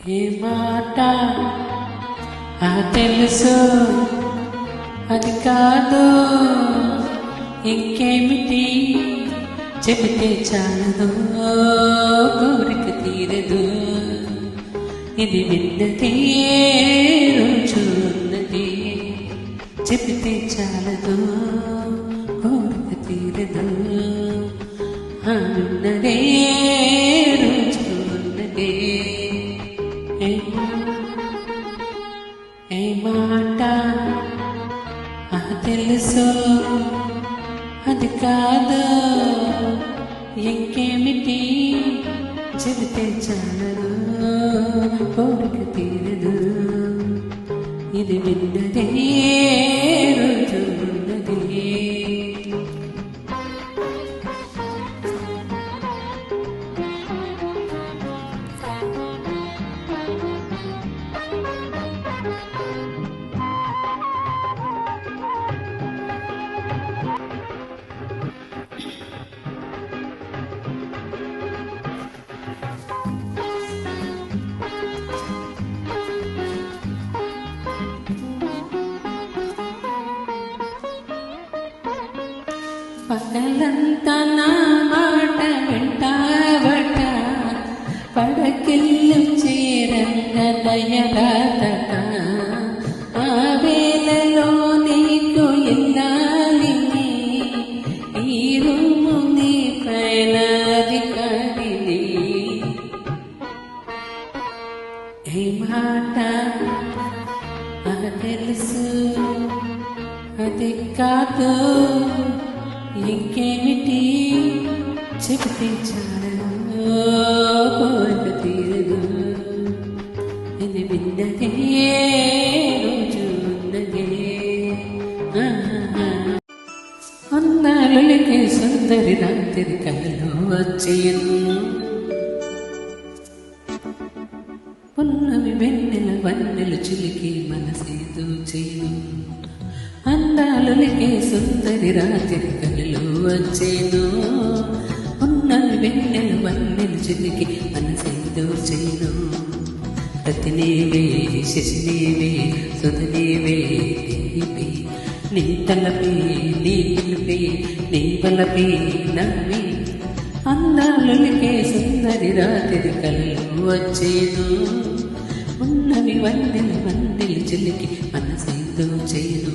ఏ మాట తెలుసు అది కాదు ఇంకేమిటి చెబితే చాలదు కోరిక తీరదు ఇది విన్నదే రోజు ఉన్నది చెబితే చాలదు కోరిక తీరదు ఉన్నదే రోజు ఉన్నదే ఏ మాట తెలుసు అది కాదు ఇంకేమిటి చెబితే చాలదు కోరిక తీరదు ఇది విన్నదే రోజు ఉన్నది పగలంతా నా మాట వింటావట పడకిల్లు చేరంగ దయరాతట ఆ వేళలో నీకు ఇల్లాలి ఈ రూము నీ పైన అధికారిది ఏ మాట తెలుసు అది కాదు ఇంకేమిటి చెబితే చాలదు కోరిక తీరదు ఇది విన్నదే రోజు ఉన్నదే అన్నాళ్ళకి సుందరి రాత్రి కలలో వచ్చేయను పున్నమి వెన్నెల వన్నెలు చిలికి మనసేదో చేయను అందాలకి సుందరి రాత్రి కలలో వచ్చేను ఉన్నవి వెన్నెల వన్నెలు చిలికి మనసేదో చేయను రతినేవే శశినేవే సుధనేవే దేవి నీ తలపే నీ పిలుపే నీ బలపే నమ్మి అందాలకి సుందరి రాత్రి కలలో వచ్చేను ఉన్నవి వన్నెల వన్నెలు చిలికి మనసేదో చేయను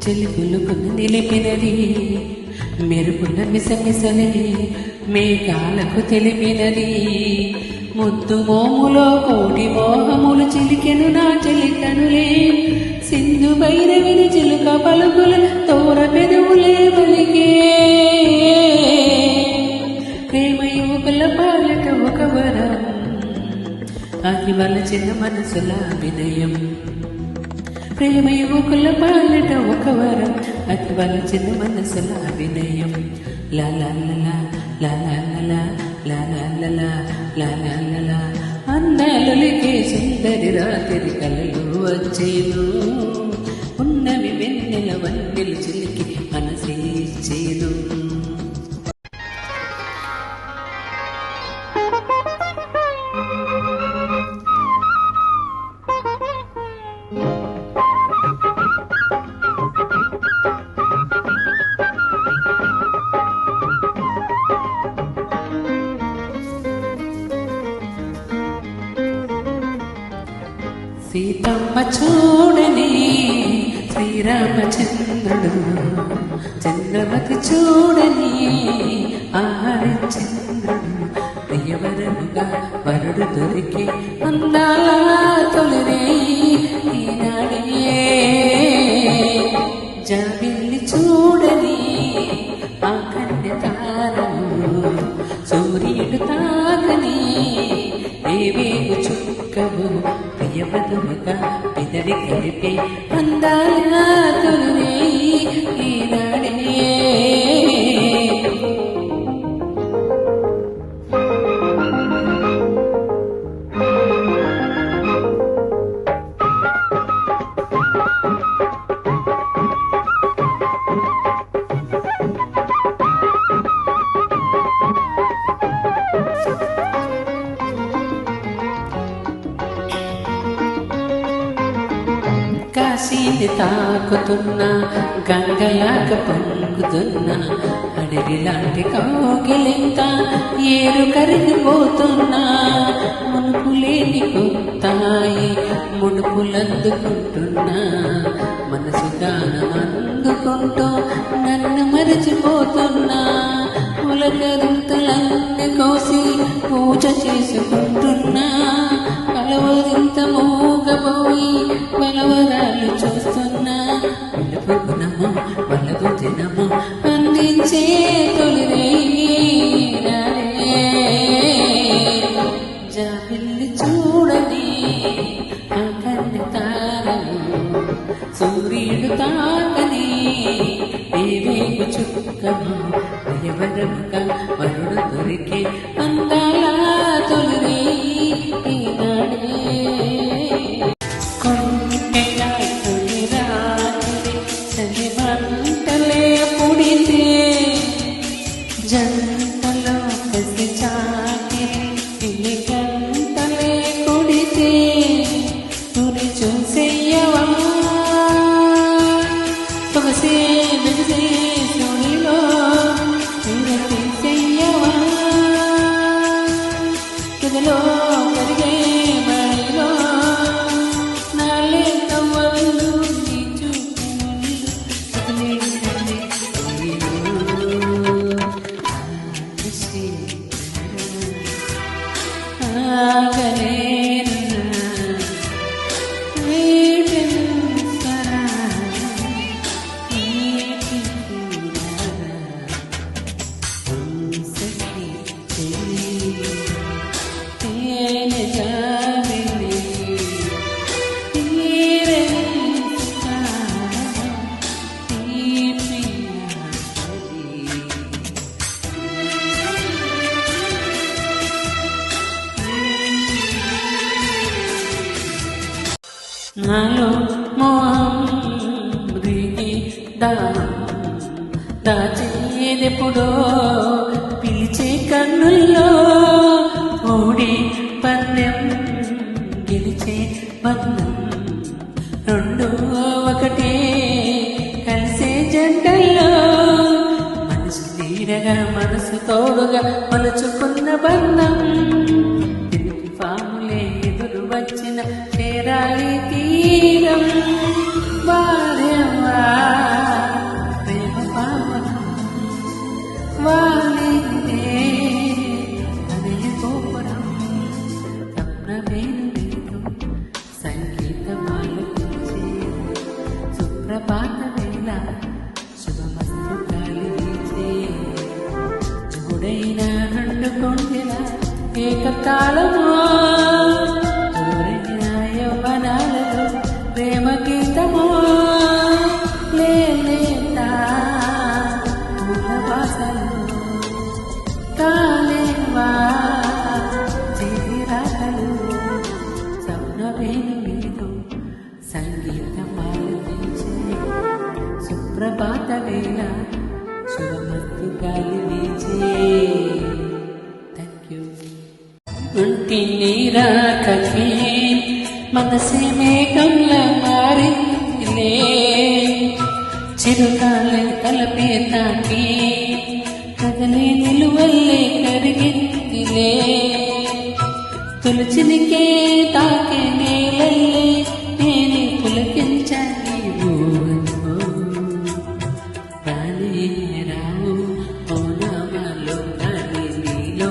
చెలుపులకు నిలిపినది మెరుపుల మిసమిసలే మేఘాలకు తెలిపినది ముద్దు మోములో కోటి మోహములు చిలికెను నా చెలికనులే సింధు భైరవిని చిలుక పలుకులు తోర పెదవులే వలికే ప్రేమ యువకుల పాలక ఒక వరం అది వలచిన మనసుల వినయం ప్రేమ యువకుల పాలట ఒక వరం అది వలచిన మనసుల వినయం లా లా లా లా లా లా లా లా లా లా లా అందాలకే సుందరి రాత్రి కలలు వచ్చేను ఉన్నవి వెన్నెల వన్నెలు చిలికి మనసే చేను సీతమ్మ చూడని శ్రీరామచంద్రుడు చంద్రమతి చూడని ఆహరిచంద్రుడు ప్రియవరనుగా వరుడు దొరికి అందాల తొలిరే ఈనాడే జాబిల్లి చూడని ఆ కన్య తారము సూర్యుడు తా ప్రియవధువుగా పెదవి కలిపే అందాల తొలిరే ఈనాడే. కాశీని తాకుతున్నా గంగలాగా పొంగుతున్నా అడవిలాంటి కౌగిలింత ఏరు కరిగిపోతున్నా మునుపు లేని కొత్తాయి ముడుపులందుకుంటున్నా మనసు గానం అందుకుంటూ నన్ను మరిచిపోతున్నా ఉలకరింతలన్నీ కోసి పూజ చేసుకుంటున్నా పలవరింత మూగపోయి పలవరాలు చూస్తున్నా పిలుపు గుణము పలుగు దినము అందించే తొలిరే జాబిల్లి చూడని ఆ కన్ను తారను సూర్యుడు తాకని ఏవేగు చుక్కము ఎవరముగా వరుడు దొరికే అందాల తొలిరే ఈనాడే. కొంటెకాయ తొలి రాత్రి చలి మంటలే పుడితే జంటలో కసి చాకిరి ఇల్లి గంటలే కొడితే తురి చూసేయవా పొగసే బిగిసే సుడిలో తీసేయవా తుదిలో కరిగే మడిలో నాలే తవ్వలు నీ చూపులు ఆగలేను నాలో మోహి దాచేదెప్పుడో పిలిచే కన్నుల్లో ఓడి పందెం గెలిచే బంధం రెండు ఒకటే కలిసే జంటల్లో మనసు తీరగా మనసు తోడుగా మలుచుకున్న బంధం పాములే ఎదురు వచ్చిన చేరాలి తీరం వారేవా ప్రేమ పావనం వాలిదే అదే గోపురం తప్నమేను లేదు సంగీతమాలపించే సుప్రభాత వేళ శుభమస్తు గాలి వీచే జోడైన రెండు కొండెల ఏకకాలమో జోరైన యవ్వనాలలో ప్రేమ గీతమో లేత పూల వాసలు కాలేవా చేరాకలు సౌనవేణు వీడు సంగీతమాలపించే సుప్రభాత వేళ శుభమస్తు గాలి వీచే. ఒంటి నీరాకలే మనసే మేఘంలా మారిందిలే చిరుకాలే తలపే తాకి కదలే నిలువల్లే కరిగిందిలే తొలిచినికే తాకే నేలల్లే నేనే పులకించాలి రానే రావు ఓనామాలో కానీ నీలో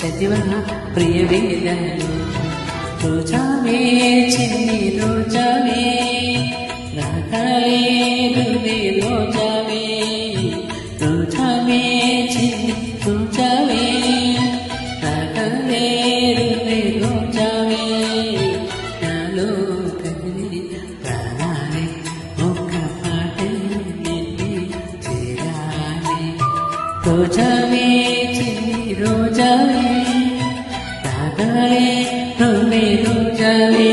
చదివన ప్రియ వేదనలు రోజావే చిన్ని రోజావే రాగాలే రువే రోజావే రోజావే చిన్ని రోజావే రాగాలే రువే రోజావే నాలో రోజావే రాగాలే నువ్వే రోజావే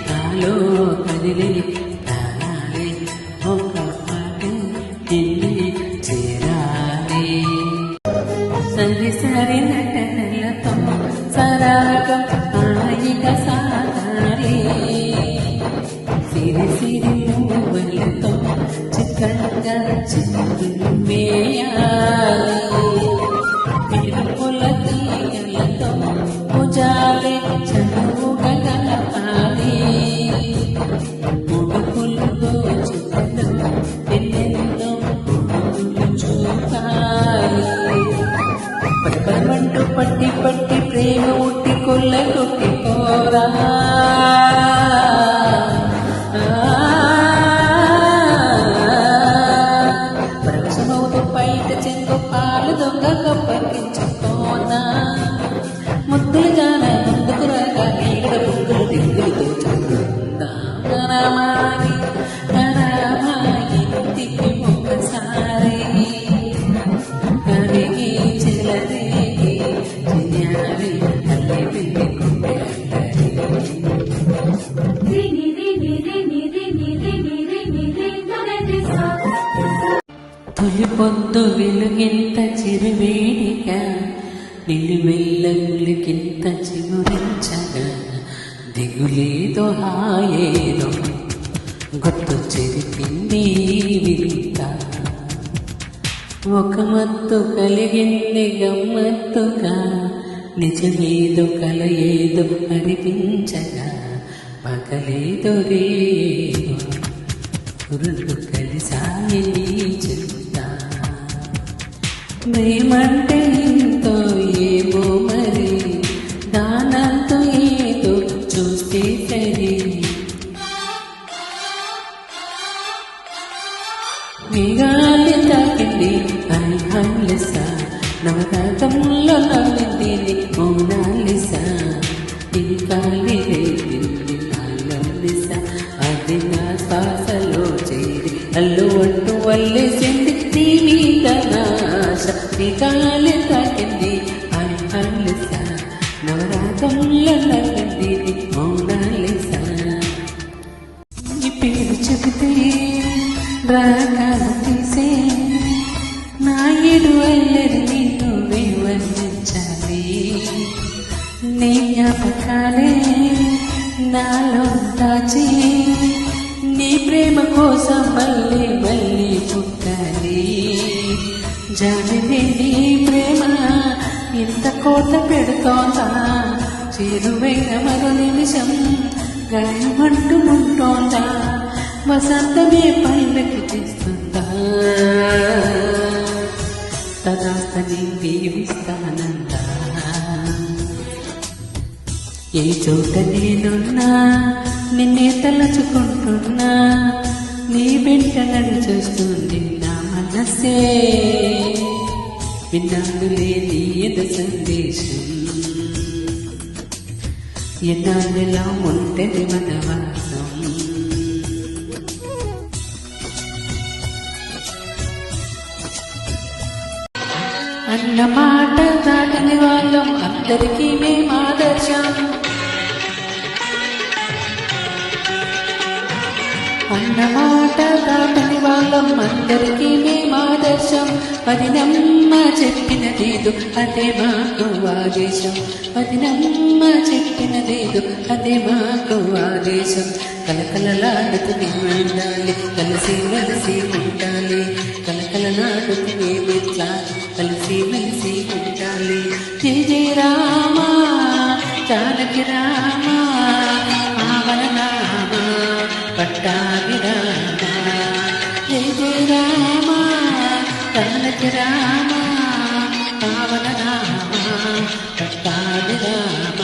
నాలో కదిలే రాగాలే ఒక పాట నిన్నే చేరాలే సరి సరి నటనలతో సరాగం హాయిగా సాగాలే సిరి సిరి మూవలతో చిత్రంగా చిందులు వేయాలి మెరుపుల తీగలతో భుజాలే చనువుగా గలపాలి ముడుపులు గోచుకలు ఎన్నెన్నో ముడుపులు చూపాలి పడపడమంటూ పట్టి పట్టి ప్రేమ ఉట్టి కొల్ల కొట్టిపోరా పాలు దొంగ కప్పగించుకోనా ముద్దులు జాన ముందుకు రాగా నీడ బుక్కులు దిగులుతో చదువుకుందామాని ఇంటికి ఒకసారి కరిగి చెలరేగి చెయ్యాలి తల్లి పెళ్ళికుంటే తొలి పొద్దు వెలుగింత చిరువేడిగా నిలువెల్ల గులికింత చిగురించగా దిగులేదో హాయేదో గుర్తు చెరిపింది వింత ఒక మత్తు కలిగింది గమ్మత్తుగా నిజమేదో కల ఏదో అనిపించగా పగలేదో రేదో రెండు కలిసాయి చెప్తా ప్రేమంటే ఎంతో ఏమో మరి దానంతో ఏదో చూస్తే సరి మేఘాలు తాకింది అల్హమ్లిస నవరాగంలో నవ్వింది మౌనాలిస ఇంకాలి రేపింది అల్హమ్లిస అది నా శ్వాసలో చేరి అల్లు అంటూ వల్లేసింది నీ మీద నాశ మేఘాలు తాకింది అల్హమ్లిస నవరాగంలో నవ్వింది మౌనాలిస ఈ పేరు చెబితే రాగాలు తీసే నా ఏడు అల్లరిని నువ్వే వర్ణించాలి నీ జ్ఞాపకాలే నాలో దాచి నీ ప్రేమ కోసం మళ్ళీ మళ్ళీ పుట్టాలి జానిని నీ ప్రేమ ఇంత కోట పెడుతోందా చేరువైన మరో నిమిషం గాయమంటూ ఉంటోందా వసంతమే పైనకి తీస్తుందా తదాస్తని దీవిస్తానందా ఏ చోట నేనున్నా నిన్నే తలచుకుంటున్నా నీ వెంట నడుచొస్తుంది నా మనసే విన్నానులే నీ ఎద సందేశం ఎన్నాళ్ళెలా ఉంటది మనవాసం అన్న మాట దాటని వాళ్ళం అందరికీ మేము ఆదర్శం అన్న మాట దాటని వాళ్ళం అందరికీ మేము ఆదర్శం అది నమ్మ చెప్పినదేదు అదే మాకు ఆదేశం అది నమ్మ చెప్పినదేదు అదే మాకు ఆదేశం కలకలలాడుతూ మేము ఉండాలి కలిసి మెలిసి ఉండాలి కలకలలాడుతూ మేమిట్లా కలిసి మెలిసి ఉండాలి జయ జయ రామ జానకి రామ ఆవన నామ పట్టాభి రామ జయ జయ రామ జానకి రామ ఆవన నామ పట్టాభి రామ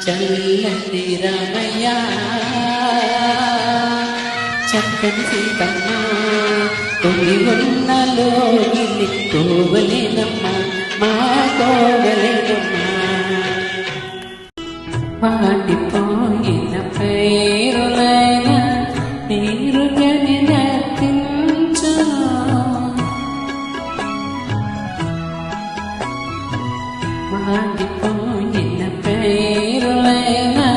చల్లని రామయ్య చక్కని సీతమ్మ కొన్ని ఉన్నలోని కోవలేనమ్మ మా కోవలేనమ్మ వాడిపోయిన పేరులైన నీరుగని నర్తించు మాడిపోయిన పేరులైనా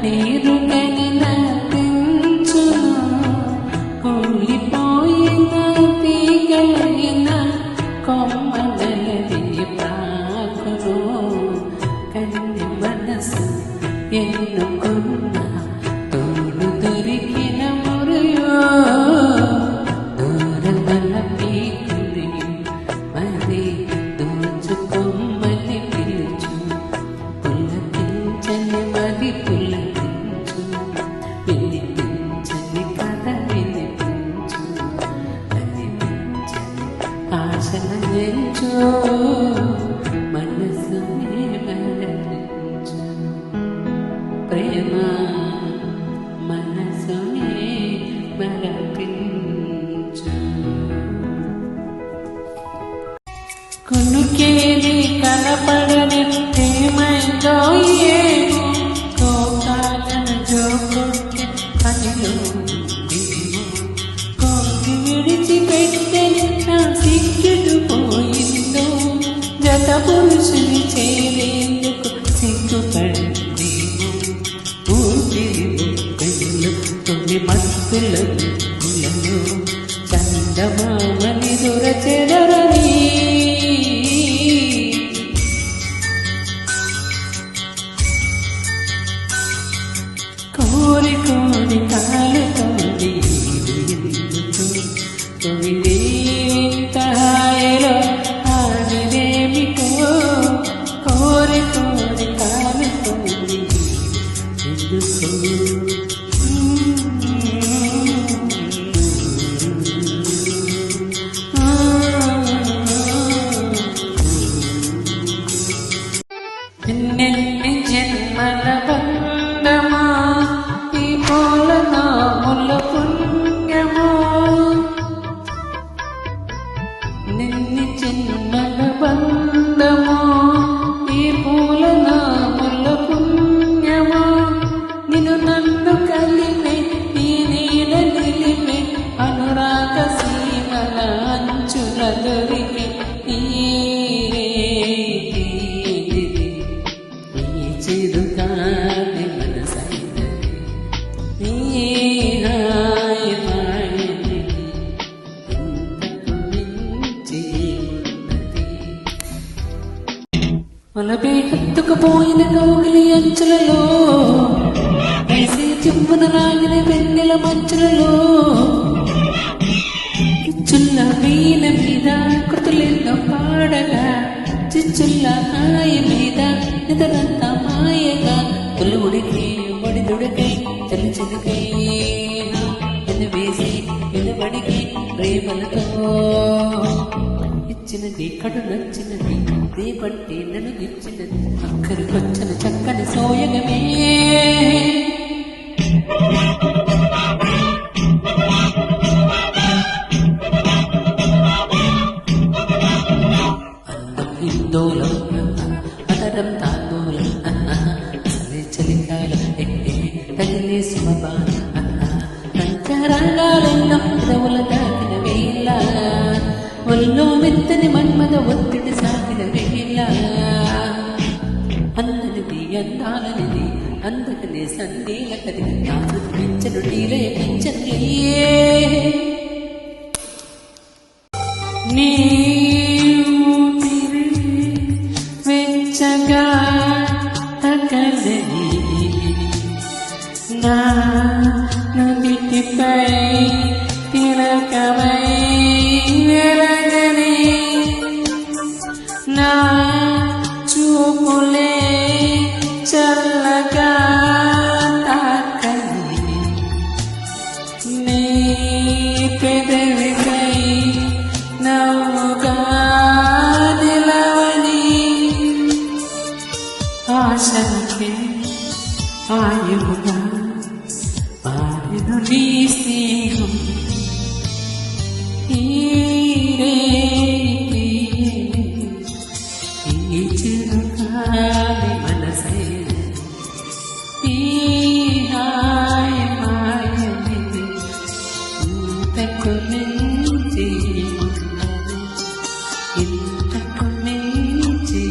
నీరు కనిపించును, కూలిపోయిన తీగలైన కొమ్మలది ప్రాకును. కన్ని మనసు ఎన్నుకున్న తోడు దొరికిన మురియో, దూరమల పీకుని మరి దోచుకొమ్మని పిలుచు. పులకించని మరి పులకించు, వినిపించని కథ వినిపించు, కనిపించని ఆశల ఎంచు, మనసు మరపించు. ప్రేమ మనసునే మరపించు. కునుకేది కనపడని ఏమైందో ఏమో, కోకాలను జోకొట్టి పనిలో కోటి విడిచిపెట్టని నా సిగ్గుడు పోయిందో, జత పురుషుని చేరేందుకు సిగ్గుపడిందేమో. ఊపిరి బొగ్గలు తొలి మత్తుల గుళ్ళలో చందమామని దొరచెదరని, కోరి కోరి కాలుతోంది తొలిదేంత హాయిలో ఆడిదేమిటో. కోరి కోరి కాలుతోంది ఎందుకో. ఎన్నెన్ని జన్మల బంధమా ఈ పూల నాముల పుణ్యమో, నిన్ని జన్మల బంధమో ఈ పూల నాముల పుణ్యమో. నిన్ను నన్ను కలిపే ఈ నీడ నిలిపే అనురాగ సీమల అంచుల దొరికి ఈ చిరుగాలి మనసైనది, ఈ హాయి మాయని ఇంతకు మించి ఉన్నది. వలపే హత్తుకుపోయిన కౌగిలి అంచులలో వేసే చెంబున రాగిన వెన్నెల మంచులలో, చిచ్చుల్ల వీణ మీద కృతులెన్నో పాడగా, చిచ్చుల్ల హాయి మీద నిదరంతా మాయగా, తొలుగుడికి ఒడిదుడికై చెలిచెలికై వెనువేసి వెనుబడికి ప్రేమలతో ఇచ్చినది కడు నచ్చినది రేపట్టి నన్ను గిచ్చినది అక్కడికొచ్చిన చక్కని సోయగమే. అందం హిందోళం అదరం తాందూలం అసలే చలికాలం తగిలే సుమబాల పంచరంగాలెన్నో పెదవుల తాకిన వేళ, ఒల్లో మెత్తని మన్మద ఒత్తిడి సాగిన వేళ. అందనిది అందాలనిది అందకనే సందేల కది నాకు పెంచను నీలే పెంచనులే. నీ వెచ్చగా తగలని నా నుదిటిపై తిలకమై వెలగని, నా చూపులే చల్లగా తాకని, నీ పెదవికై నవ్వుగా నిలవని. ఆశలకే ఆయువుగా పారెను నీ స్నేహం, ఈ చిరుగాలి మనసైన ఈ హాయి మాయని ఇంతకు మించి ఉన్నది, ఇంతకు మించి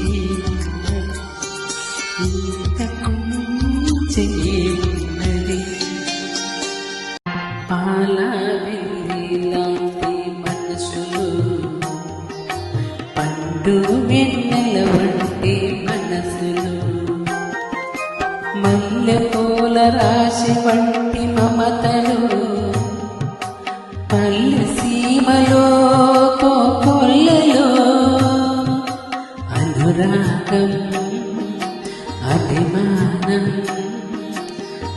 మల్లెపూల రాశి వంటి మమతలు పల్లె సీమలో కోకొల్లలో అనురాగం అభిమానం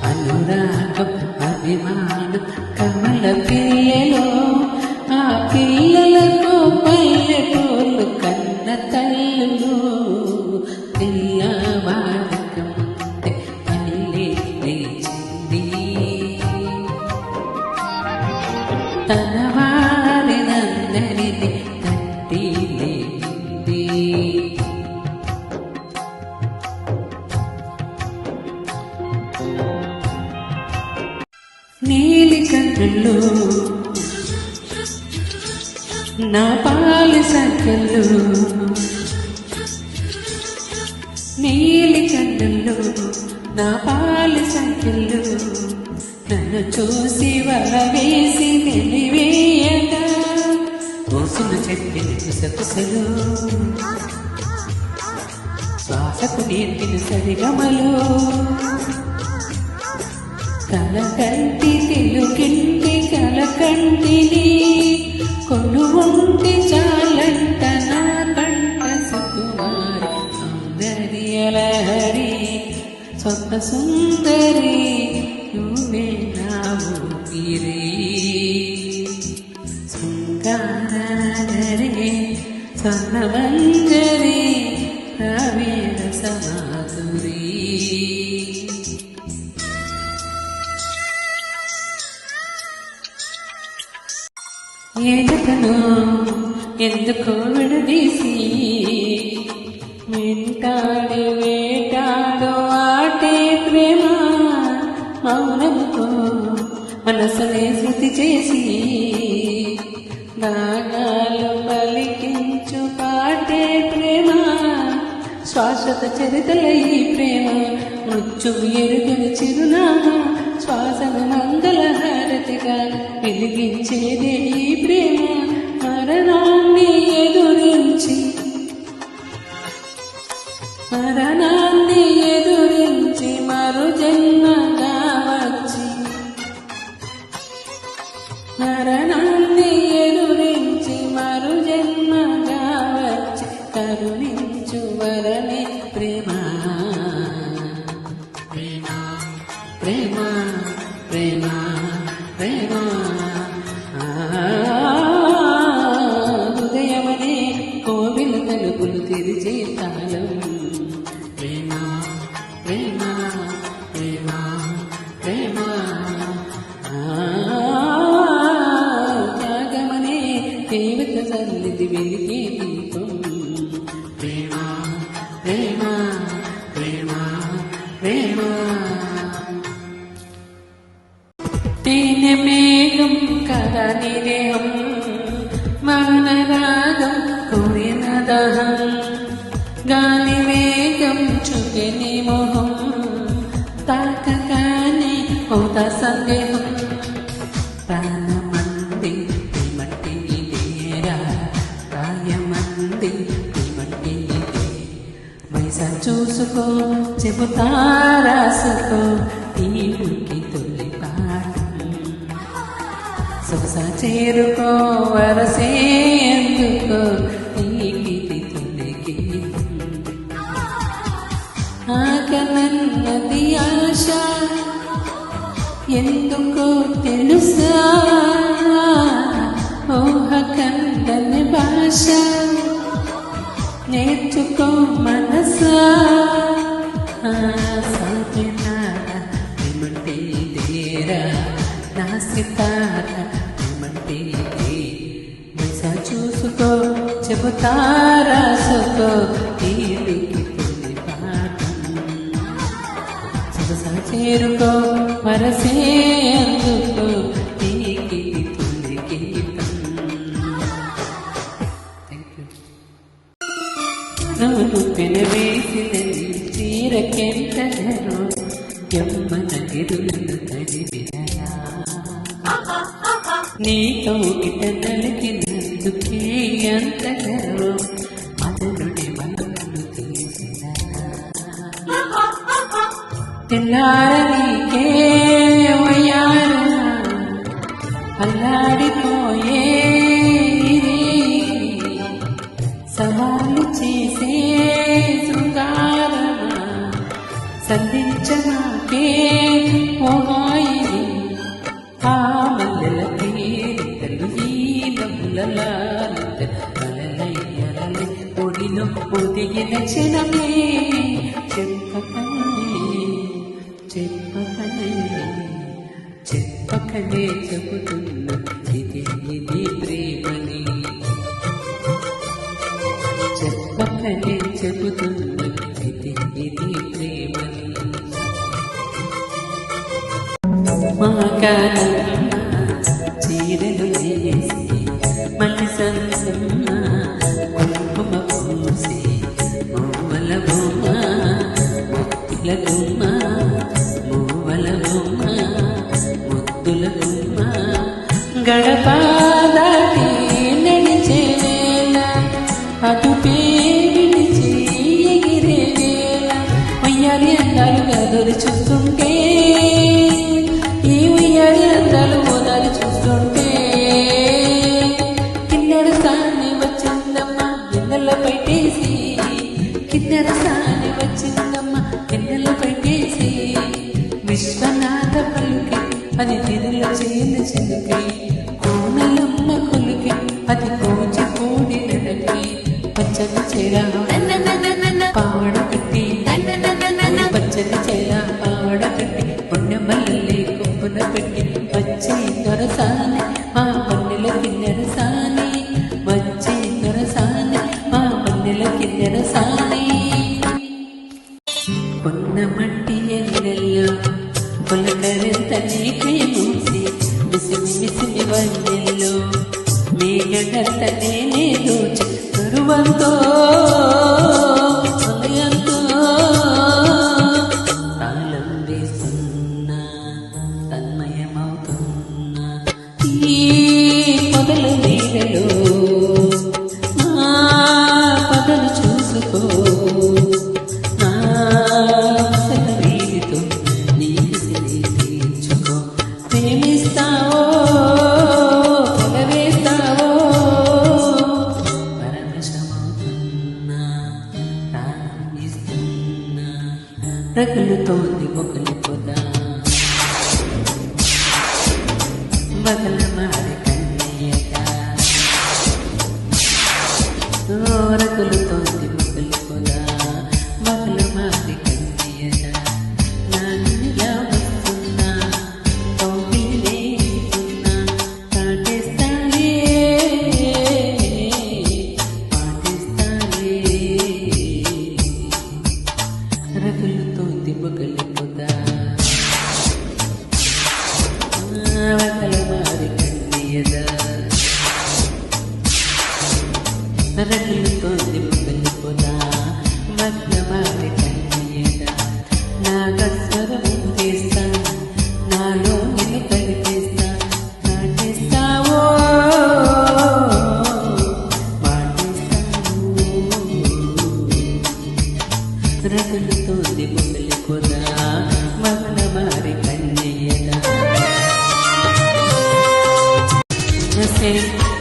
అనురాగం అభిమానం కమల పిల్లలు ఆ పిల్లలకు పల్లెటూళ్ళు కన్న తల్లులు తెల్లవారకముందే పల్లె లేచింది తన వారినందరినీ తట్టి లేచింది నీలి కన్నులు నా పాలి సంఖ్యలు నీలి కన్నులు నా పాలి సంఖ్యలు నన్ను చూసి వల వేసి వెలివేయగా కోసులు చెప్పిన కుసకుసలు శ్వాసకు నేర్పిన సరిగమలు కలకంటి తెలుగింటి కలకంటిని కొనుంటి చాలంట నా కంట సుకుమారి సౌందర్యలహరి స్వప్న సుందరి నువ్వే నా ఊపిరి శృంగారే స్వర్ణమంజరి రవీణ సమాధురి ఏదకను ఎందుకో విడదీసి వెంటాడి వేటాడు ఆటే ప్రేమ మౌనముతో మనసునే శృతి చేసి గానాలు పలికించు పాటే ప్రేమ శాశ్వత చరితల ఈ ప్రేమ మృత్యు ఎరుగని చిరునామా శ్వాసను మంగళహారతిగా వెలిగించేదే ఈ ప్రేమ మరణాన్ని ఎదురించి మరు జన్మగా వచ్చి మరణాన్ని ఎదురించి మరు జన్మగా వచ్చి కరుణించు వరమే ప్రేమ ప్రేమ ప్రేమ ప్రేమ హృదయమనే కోవిల తలుపులు తెరిచే కాలం ప్రేమ ప్రేమ ప్రేమ ప్రేమ త్యాగమనే దేవత సన్నిధి వెలిగే దీపం ప్రేమ ప్రేమ ప్రేమ ప్రేమ తేనె మేఘం కదా నిరేహం మౌనరాగం కోరిన దహం గాలి వేగం చుకెని మొహం తాకగానే హోదా సందేహం ప్రాణమంది మట్టి ఇదేరా ప్రాయమంది మట్టి ఇదే వయసా చూసుకో చెబుతా రాసుకో తీరుకి తొలి పాఠం సొగసా చేరుకో వరసే ఎందుకో తీకిది తొలి గీతం ఆకనన్నది ఆశ ఎందుకో తెలుసా ఊహ కందని భాష నేర్చుకో మనసా సాగినారా ఏమంటే దేరా నా సితారా ఏమంటే వయసా చూసుకో చెబుతా రాసుకో తీరుకి తొలి పాఠం సొగసా చేరుకో వరసే అందుకో తీకి తొలి గీతం. నువ్వు పెనవేసిన చీరకెంతనో యమ్మన గిరులను తడివినయా నీతో గిట నలికినందుకే అంత గర్వం మదనుడి మనను తీసిన తెల్లారనీకే వయ్యారా అల్లాడిపోయే సవాళ్ళు చేసే శృంగారమా సంధించమాకే ఓహాయి ఆ మల్లెల తీరికలు ఈ నవ్వులలాలలై ఒడిలో ఒదిగిన క్షణమే చెప్పకనే చెబుతున్నా ఇది ప్రేమని చెప్పకనే చెబుతున్నా ఇది ప్రేమని మాకాలమ్మ చీరలు వేసి మనసంసమ్మ కుంకుమ పూసి మూవల బొమ్మ ముత్తుల గుమ్మ మూవల బొమ్మ ముద్దుల గుమ్మ గడప దాటి నడిచేవేళ అటుపే విడిచి ఎగిరేవేళ ఉయ్యాలి అందాలుగా దొరి చూస్తుంటే ఈ ఉయ్యాలి అందాలు ఓదారి చూస్తుంటే కిన్నెర సాని వచ్చిందమ్మ గిన్నెల పెట్టేసి కిన్నెర సాని వచ్చిందమ్మ గిన్నెల పెట్టేసి విశ్వనాథ పలుకి అది తిరుల చేతి చెలుకి కోనలమ్మ కొలుకి అది కోచి కోడి నడకి పచ్చని చీర పావడ కట్టి పచ్చని చీర పావడ కట్టి పుణ్యమల్లె కుప్పున పెట్టి వచ్చి దొరసాని మా పన్నెల కిన్నెర సాని వచ్చి దొరసాని మా పన్నెల కిన్నెర సాని కొన్న మట్టి ఎన్నెల్లో పులకరింత నీకే మూసి మిసిమి మిసిమి వన్నెల్లో మేఘంత నేనే దోచి కరువంతో సమయంతో తాళం వేస్తున్నా తన్మయమవుతున్నా ఈ పొదల నీడలో పదలు చూసుకో ప్రేమిస్తావో పొగవేస్తావో పరవశమవుతున్నా ప్రాణిస్తున్నా రగులుతోంది మొగలి పొద మగల మారి కన్నయ్యగా రగులుతోంది మొగలి పొద మగల మారి కన్నయ్యగా నాన్నలా వస్తున్నా రగులుతోంది మొగలి పొద వగల మారి కన్నయ్యదా రగులుతోంది మొగలి పొద వగల మారి కన్నయ్యదా నాగస్వరము చేస్తా నాలో నిన్ను కలిపేస్తా నాటిస్తావో రగులుతోంది మొగలి పొద మగల మారి కన్నయ్యదా నసే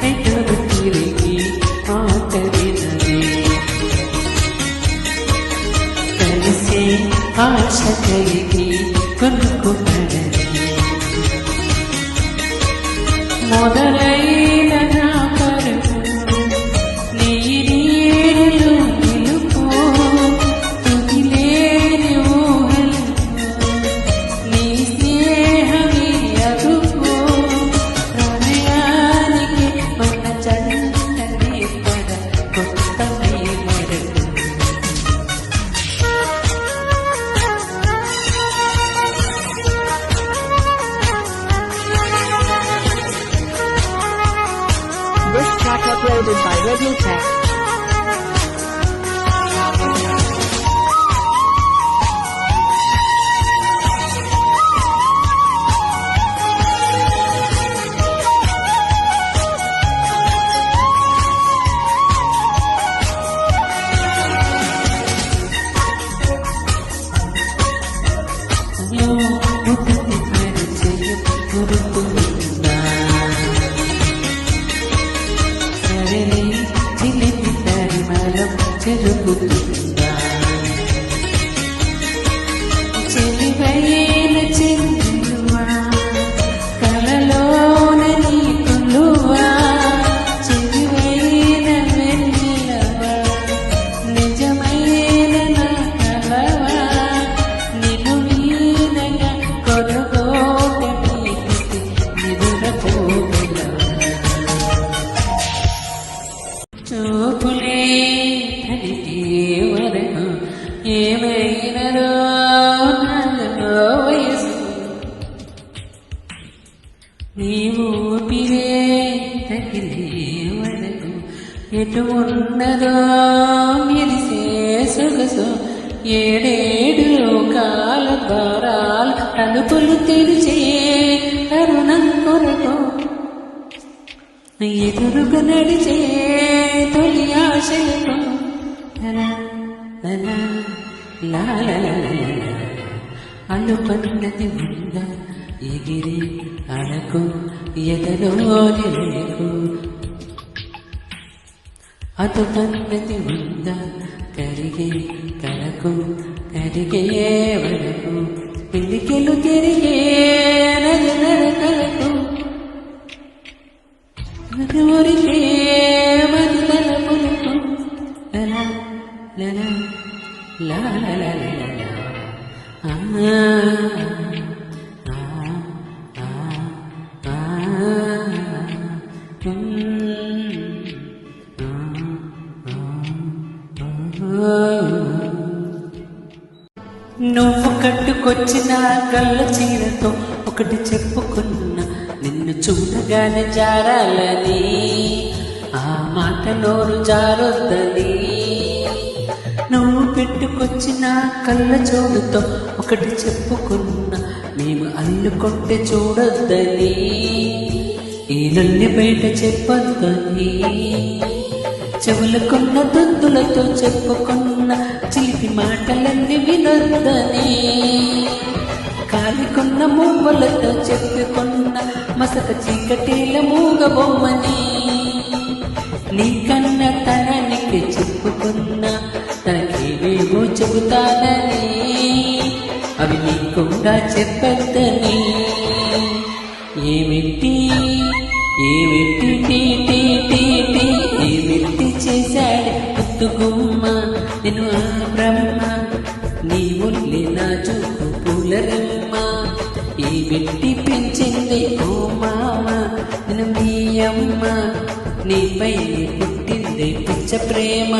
ఎటుడు తిరిగి ఆటవినది కలిసే ఆశ కలిగి కొనుక్కున్నది మొదలైన నా పరుగు నీ నీడలో నిలుపు తుదిలేని ఊహలు నీ స్నేహమే అదుపు ప్రణయానికి మన చందని పద కొత్త మెరుపు This track uploaded by Redmi Tech. ఏమైనదో నాలో వయసు నీ ఊపిరే తగిలే వరకు ఎటు ఉన్నదో మెరిసే సొగసు ఏడేడు లోకాల ద్వారాలు తలుపులు తెరిచే తరుణం కొరకు ఎదురుగా నడిచే తొలి ఆశలకు అనుకున్నది ఉందా ఎగిరి అరకు ఎదలోని రేకు అతుకన్నది ఉందా కరిగే కలకు కరిగే వరకు పిల్లికెలు తిరిగే నది నడకలకు ఊరికే మది తలపులకు లలా లలా లలా లలా నువ్వు కట్టుకొచ్చిన కళ్ళ చీరతో ఒకటి చెప్పుకున్నా నిన్ను చూడగానే జారాలని ఆ మాట నోరు జారొద్దని నువ్వు పెట్టుకొచ్చిన కళ్ళ చోడుతో ఒకటి చెప్పుకున్నా మేము అల్లుకొంటే చూడొద్దని ఈ నల్లి బయట చెప్పొద్దని చెవులకున్న దుద్దులతో చెప్పుకున్న చిలిపి మాటలన్నీ వినొద్దని కాలికున్న మూవలతో చెప్పుకున్న మసక చీకటీల మూగ బొమ్మని నీకన్న తనానికి చెప్పుకున్న తనకేవేవో చెబుతానని అవి నీకుండా చెప్పొద్దని ఏమిటి ఏమిటి టీ టీ టీ టీ ఏమిటి చేశాడు పుట్టుగుమ్మ నేను ఆ బ్రహ్మ నీ ఒళ్ళి నా చూపు పూలరమ్మ ఏమిటి పెంచింది ఓ మామ నేను మీ అమ్మ నీపై పుట్టింది పిచ్చ ప్రేమ